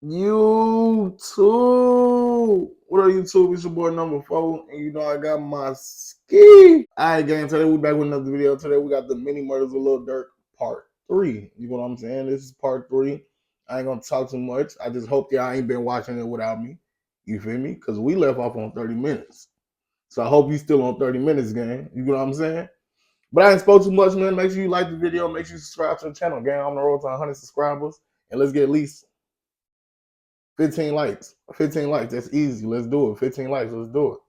YouTube. What up, YouTube? It's your boy number 4, and you know I got my ski. Alright, gang, today we back with another video. Today we got the mini murders of Lil Durk part 3. You know what I'm saying? This is part 3. I ain't gonna talk too much. I just hope y'all ain't been watching it without me. You feel me? Because we left off on 30 minutes. So I hope you still on 30 minutes, gang. You know what I'm saying? But I ain't spoke too much, man. Make sure you like the video. Make sure you subscribe to the channel, gang. I'm on the road to 100 subscribers. And let's get at least 15 likes. 15 likes. That's easy. Let's do it. 15 likes. Let's do it.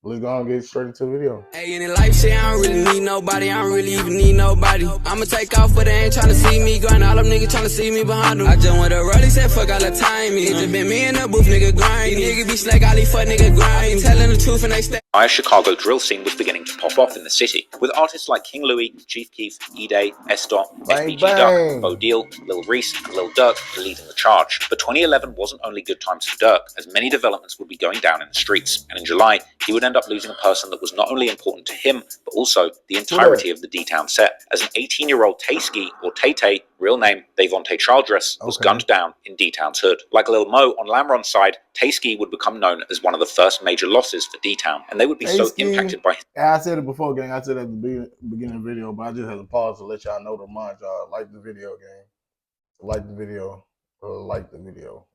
Let's go and get straight into the video. Hey, in life shit, I don't really need nobody. I don't really even need nobody. I'ma take off, but they ain't tryna see me grind. All them niggas tryna see me behind them. I just want to roll, said fuck all the time. It just been me in the booth, nigga grind. These niggas be slack, all these fuck nigga grind. Telling the truth and they stay. A Chicago drill scene was beginning to pop off in the city, with artists like King Louie, Chief Keef, E-Day, S-Dot, FBG Duck, Bo Deal, Lil Reese, and Lil Durk leading the charge. But 2011 wasn't only good times for Durk, as many developments would be going down in the streets, and in July, he would end up losing a person that was not only important to him, but also the entirety of the D-Town set, as an 18-year-old Tay-Ski, or Tay-Tay, real name Davonte Childress, was gunned down in D-Town's hood. Like Lil Mo on Lamron's side, Tay-Ski would become known as one of the first major losses for D-Town, and they would be so impacted by... I said it before, gang. I said it at the beginning of the video, but I just had to pause to let y'all know to remind y'all, like the video, gang. Like the video. Like the video.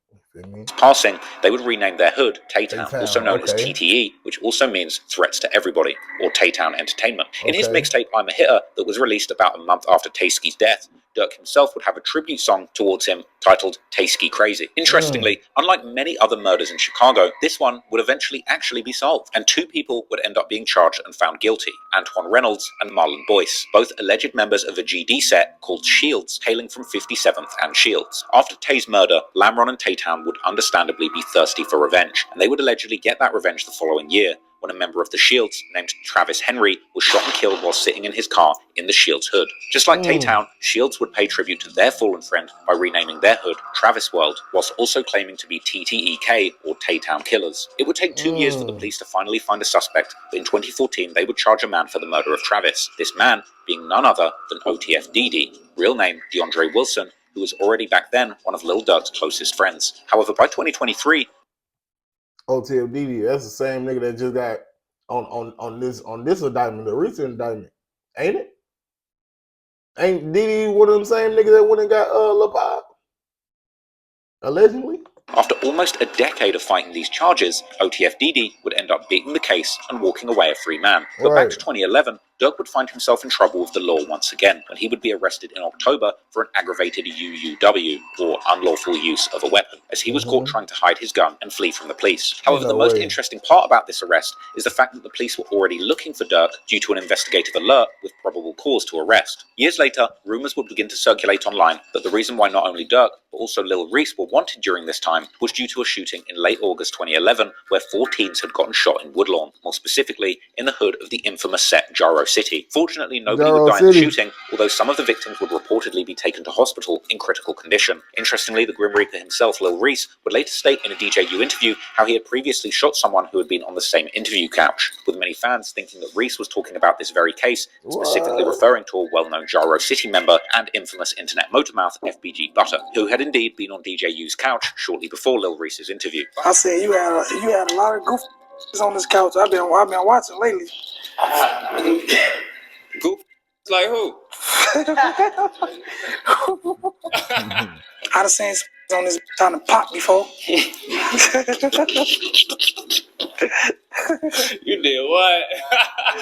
Passing, they would rename their hood Tay-Town, also known as TTE, which also means Threats to Everybody, or Tay-Town Entertainment. In his mixtape I'm a Hitter, that was released about a month after Tay-Ski's death, Durk himself would have a tribute song towards him titled Tay-Ski Crazy. Interestingly, unlike many other murders in Chicago, this one would eventually actually be solved, and 2 people would end up being charged and found guilty, Antoine Reynolds and Marlon Boyce, both alleged members of a GD set called Shields, hailing from 57th and Shields. After Tay's murder, Lamron and Tay-Town would understandably be thirsty for revenge, and they would allegedly get that revenge the following year, when a member of the Shields, named Travis Henry, was shot and killed while sitting in his car in the Shields hood. Just like Tay-Town, Shields would pay tribute to their fallen friend by renaming their hood Travis World, whilst also claiming to be TTEK, or Tay-Town Killers. It would take 2 years for the police to finally find a suspect, but in 2014 they would charge a man for the murder of Travis, this man being none other than OTF DD, real name DeAndre Wilson, who was already back then one of Lil Durk's closest friends. However, by 2023, OTF DD, that's the same nigga that just got on this indictment, the recent indictment, ain't it? Ain't DD one of them same niggas that went and got Lil Pop? Allegedly? After almost a decade of fighting these charges, OTF-DD would end up beating the case and walking away a free man. But back to 2011, Durk would find himself in trouble with the law once again, when he would be arrested in October for an aggravated UUW, or unlawful use of a weapon, as he was caught trying to hide his gun and flee from the police. However, the most interesting part about this arrest is the fact that the police were already looking for Durk due to an investigative alert with probable cause to arrest. Years later, rumors would begin to circulate online that the reason why not only Durk, but also Lil Reese were wanted during this time was due to a shooting in late August 2011 where 4 teens had gotten shot in Woodlawn, more specifically in the hood of the infamous set Jaro City. Fortunately, nobody would die in the shooting, although some of the victims would reportedly be taken to hospital in critical condition. Interestingly, the Grim Reaper himself, Lil Reese, would later state in a DJU interview how he had previously shot someone who had been on the same interview couch, with many fans thinking that Reese was talking about this very case, specifically referring to a well-known Jaro City member and infamous internet motormouth FBG Butter, who had indeed been on DJU's couch shortly before Lil Reese's interview. I said you had a lot of goof on this couch. I've been watching lately. Goof like who? I've seen on this trying to pop before. You did what?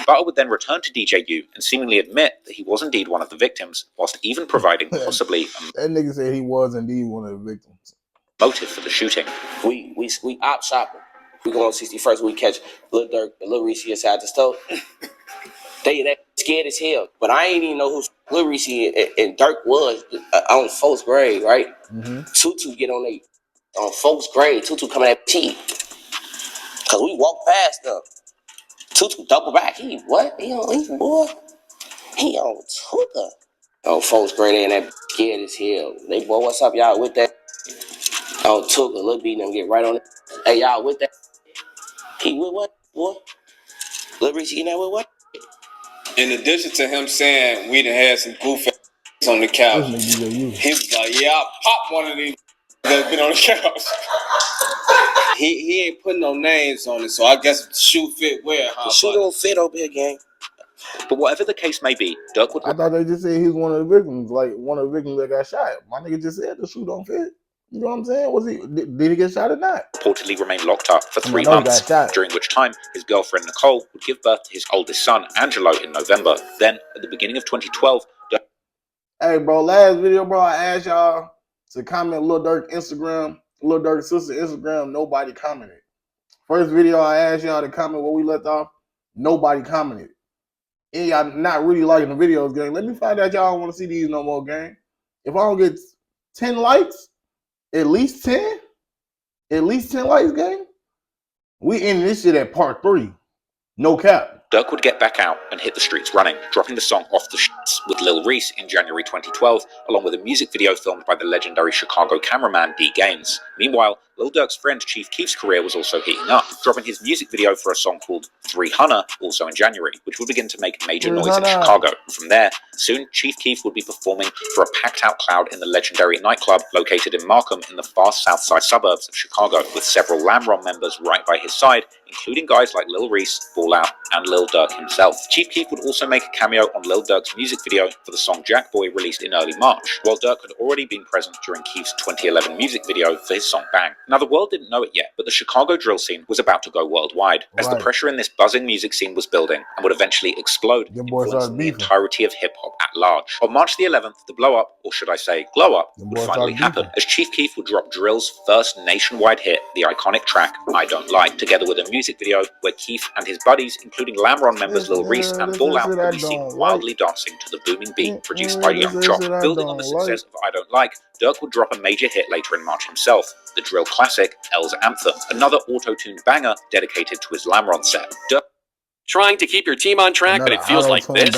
Butter would then return to DJU and seemingly admit that he was indeed one of the victims, whilst even providing possibly that nigga said he was indeed one of the victims. Motive for the shooting. We op shopping. We go on 61st. We catch Lil Durk and Lil Reese inside the store. They scared as hell. But I ain't even know who Lil Reese and Durk was on 4th grade, right? Tutu get on on 4th grade. Tutu coming at T. Cause we walk past them. Tutu double back. He on Tuka. On 4th grade, they in that scared as hell. They, boy, what's up, y'all with that? On Tuka, Lil B them get right on it. Hey, y'all with that? He with what, boy? Lil Reese getting that with what? In addition to him saying we done had some goof on the couch, he was like, yeah, I'll pop one of these That's been on the couch. He ain't putting no names on it, so I guess the shoe fit where, huh? The shoe don't fit over here, gang. But whatever the case may be, Durk would... I thought they just said he's one of the victims, like one of the victims that got shot. My nigga just said the shoe don't fit. You know what I'm saying? Was he? Did he get shot or not? Reportedly remained locked up for 3 months, during which time his girlfriend Nicole would give birth to his oldest son, Angelo, in November. Then, at the beginning of 2012, Hey, bro, last video, bro, I asked y'all to comment Lil Durk Instagram, Lil Durk's sister Instagram. Nobody commented. First video, I asked y'all to comment where we left off. Nobody commented. And y'all not really liking the videos, gang. Let me find out y'all don't want to see these no more, gang. If I don't get 10 likes, at least 10 likes, gang, we ending this shit at part 3. No cap. Durk would get back out and hit the streets running, dropping the song Off the Sheets with Lil Reese in January 2012, along with a music video filmed by the legendary Chicago cameraman D. Gaines. Meanwhile, Lil Durk's friend Chief Keef's career was also heating up, dropping his music video for a song called 300 also in January, which would begin to make major noise in Chicago. From there, soon Chief Keef would be performing for a packed-out crowd in the legendary nightclub located in Markham in the far south side suburbs of Chicago, with several Lamron members right by his side, including guys like Lil Reese, Fallout, and Lil Durk himself. Chief Keef would also make a cameo on Lil Durk's music video for the song Jack Boy, released in early March, while Durk had already been present during Keef's 2011 music video for his song Bang. Now, the world didn't know it yet, but the Chicago drill scene was about to go worldwide, as the pressure in this buzzing music scene was building and would eventually explode, influencing the entirety of hip-hop at large. On March the 11th, the blow-up, or should I say glow-up, would finally happen, as Chief Keef would drop drill's first nationwide hit, the iconic track I Don't Like, together with a music video where Keef and his buddies, including Lamron members Lil Reese and Fallout, could be seen wildly dancing to the booming beat produced by Young Jock. Building on the success of I Don't Like, Durk would drop a major hit later in March himself, the drill classic L's Anthem, another auto-tuned banger dedicated to his Lamron set. Durk trying to keep your team on track, but it feels like this?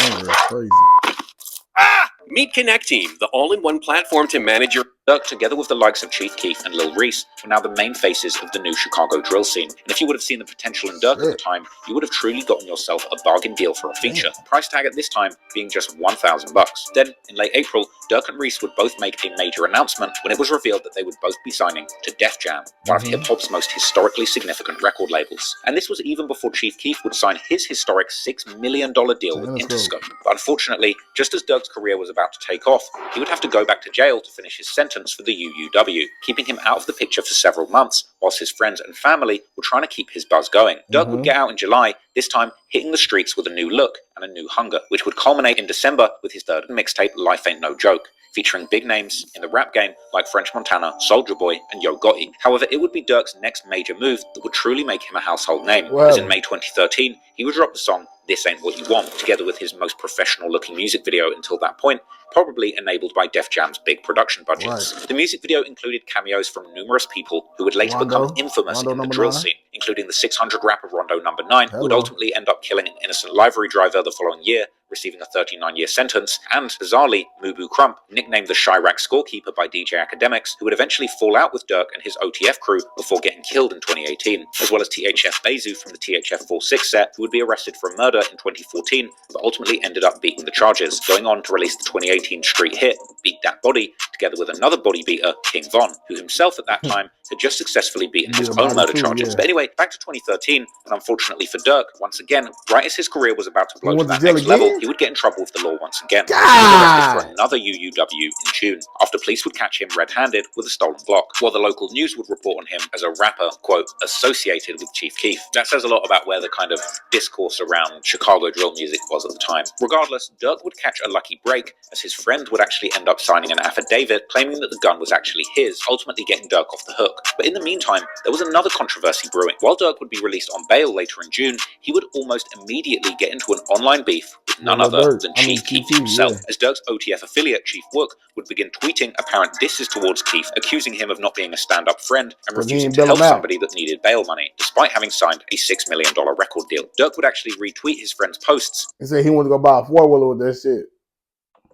Meet Connect Team, the all-in-one platform to manage your... Durk, together with the likes of Chief Keef and Lil Reese, were now the main faces of the new Chicago drill scene. And if you would have seen the potential in Durk at the time, you would have truly gotten yourself a bargain deal for a feature. Price tag at this time being just $1,000. Then, in late April, Durk and Reese would both make a major announcement when it was revealed that they would both be signing to Def Jam, one of hip-hop's most historically significant record labels. And this was even before Chief Keef would sign his historic $6 million deal with Interscope. But unfortunately, just as Durk's career was about to take off, he would have to go back to jail to finish his sentence for the UUW, keeping him out of the picture for several months, whilst his friends and family were trying to keep his buzz going. Durk would get out in July, this time hitting the streets with a new look and a new hunger, which would culminate in December with his third mixtape, Life Ain't No Joke, featuring big names in the rap game like French Montana, Soulja Boy, and Yo Gotti. However, it would be Durk's next major move that would truly make him a household name, as in May 2013, he would drop the song This Ain't What You Want, together with his most professional-looking music video until that point, probably enabled by Def Jam's big production budgets. The music video included cameos from numerous people who would later become infamous in the drill scene, including the 600 rapper Rondo Number 9, who would ultimately end up killing an innocent livery driver the following year, receiving a 39-year sentence, and, bizarrely, Mubu Crump, nicknamed the Chirac Scorekeeper by DJ Academics, who would eventually fall out with Durk and his OTF crew before getting killed in 2018, as well as THF Bezu from the THF 46 set, who would be arrested for murder in 2014, but ultimately ended up beating the charges, going on to release the 2018 street hit, Beat That Body, together with another body beater, King Von, who himself at that time had just successfully beaten his own murder charges. But anyway, back to 2013, and unfortunately for Durk, once again, right as his career was about to blow to that next level, he would get in trouble with the law once again. He was arrested for another UUW in June, after police would catch him red-handed with a stolen block, while the local news would report on him as a rapper, quote, associated with Chief Keef. That says a lot about where the kind of discourse around Chicago drill music was at the time. Regardless, Durk would catch a lucky break, as his friend would actually end up signing an affidavit claiming that the gun was actually his, ultimately getting Durk off the hook. But in the meantime, there was another controversy brewing. While Durk would be released on bail later in June, he would almost immediately get into an online beef with none other than Chief Keef himself, as Durk's OTF affiliate, Chief Wook, would begin tweeting apparent disses towards Keef, accusing him of not being a stand-up friend and refusing to help somebody that needed bail money, despite having signed a $6 million record deal. Durk would actually retweet his friend's posts. He said he wanted to go buy a four-wheeler with that shit.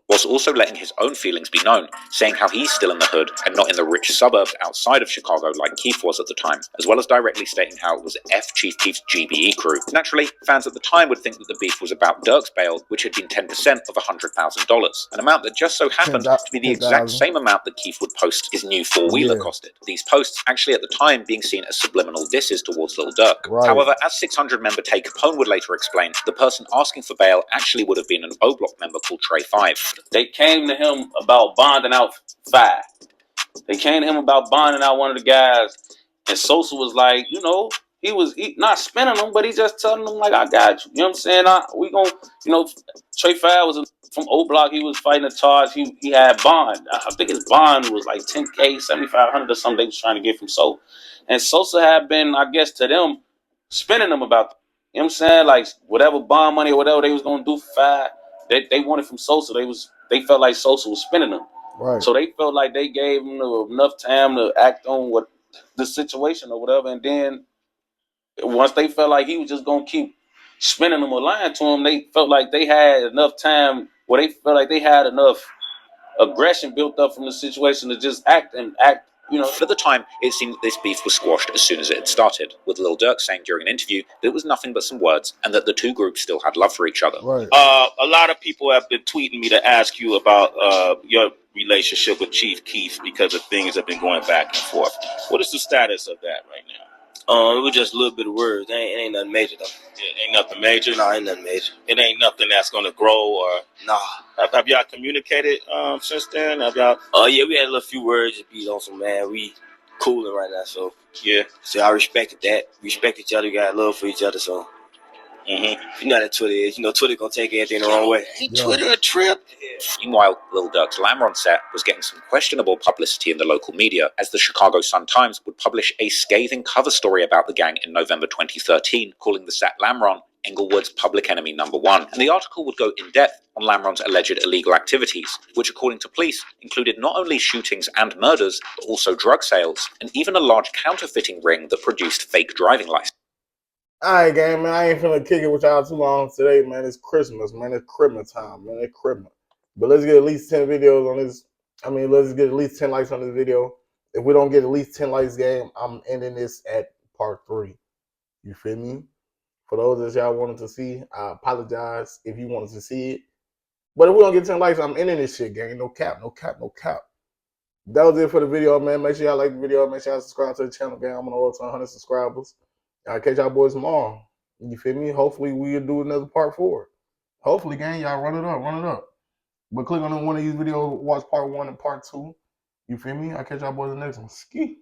whilst also letting his own feelings be known, saying how he's still in the hood and not in the rich suburbs outside of Chicago like Keith was at the time, as well as directly stating how it was F Chief Keef's GBE crew. Naturally, fans at the time would think that the beef was about Durk's bail, which had been 10% of $100,000, an amount that just so happened to be the exact same amount that Keith would post his new four-wheeler costed. These posts actually at the time being seen as subliminal disses towards Lil Durk. However, as 600 member Tay Capone would later explain, the person asking for bail actually would have been an O Block member called Trey 5. They came to him about bonding out 5. They came to him about bonding out one of the guys, and Sosa was like, you know, he not spending them, but he just telling them like, I got you. You know what I'm saying? We gonna, you know, Trey 5 was from O Block. He was fighting a charge. He had bond. I think his bond was like 10K, 7,500 or something. They was trying to get from Sosa, and Sosa had been, I guess, to them spending them about. You know what I'm saying? Like whatever bond money or whatever they was gonna do for 5, they wanted from Sosa. They felt like Sosa was spending them. So they felt like they gave him enough time to act on what the situation or whatever. And then once they felt like he was just gonna keep spending them or lying to him, they felt like they had enough time, or they felt like they had enough aggression built up from the situation to just act. You know, but at the time, it seemed that this beef was squashed as soon as it had started, with Lil Durk saying during an interview that it was nothing but some words and that the two groups still had love for each other. A lot of people have been tweeting me to ask you about your relationship with Chief Keef because of things that have been going back and forth. What is the status of that right now? It was just a little bit of words. It ain't nothing major though. It ain't nothing major? No, ain't nothing major. It ain't nothing that's gonna grow or nah. Have y'all communicated since then? Have y'all yeah, we had a little few words to beat on some, man. We cooling right now, so yeah. So I respected that. Respect each other, we got love for each other, so you know how Twitter is. You know, Twitter gonna take anything the wrong way. Ain't Twitter a trip? Meanwhile, Lil Durk's Lamron set was getting some questionable publicity in the local media, as the Chicago Sun-Times would publish a scathing cover story about the gang in November 2013, calling the set Lamron Englewood's public enemy number 1. And the article would go in depth on Lamron's alleged illegal activities, which according to police included not only shootings and murders, but also drug sales, and even a large counterfeiting ring that produced fake driving licenses. Alright, gang, man, I ain't finna kick it with y'all too long today, man. It's Christmas, man. It's Christmas time, man. It's Christmas. But let's get at least 10 videos on this. I mean, let's get at least 10 likes on this video. If we don't get at least 10 likes, game, I'm ending this at part 3. You feel me? For those that y'all wanted to see, I apologize if you wanted to see it. But if we don't get 10 likes, I'm ending this shit, gang. No cap, no cap, no cap. That was it for the video, man. Make sure y'all like the video. Make sure y'all subscribe to the channel, gang. I'm on the road to 100 subscribers. I'll catch y'all boys tomorrow. You feel me? Hopefully we'll do another part 4. Hopefully, gang, y'all run it up, run it up. But click on one of these videos, watch part 1 and part 2. You feel me? I'll catch y'all boys in the next one. Ski.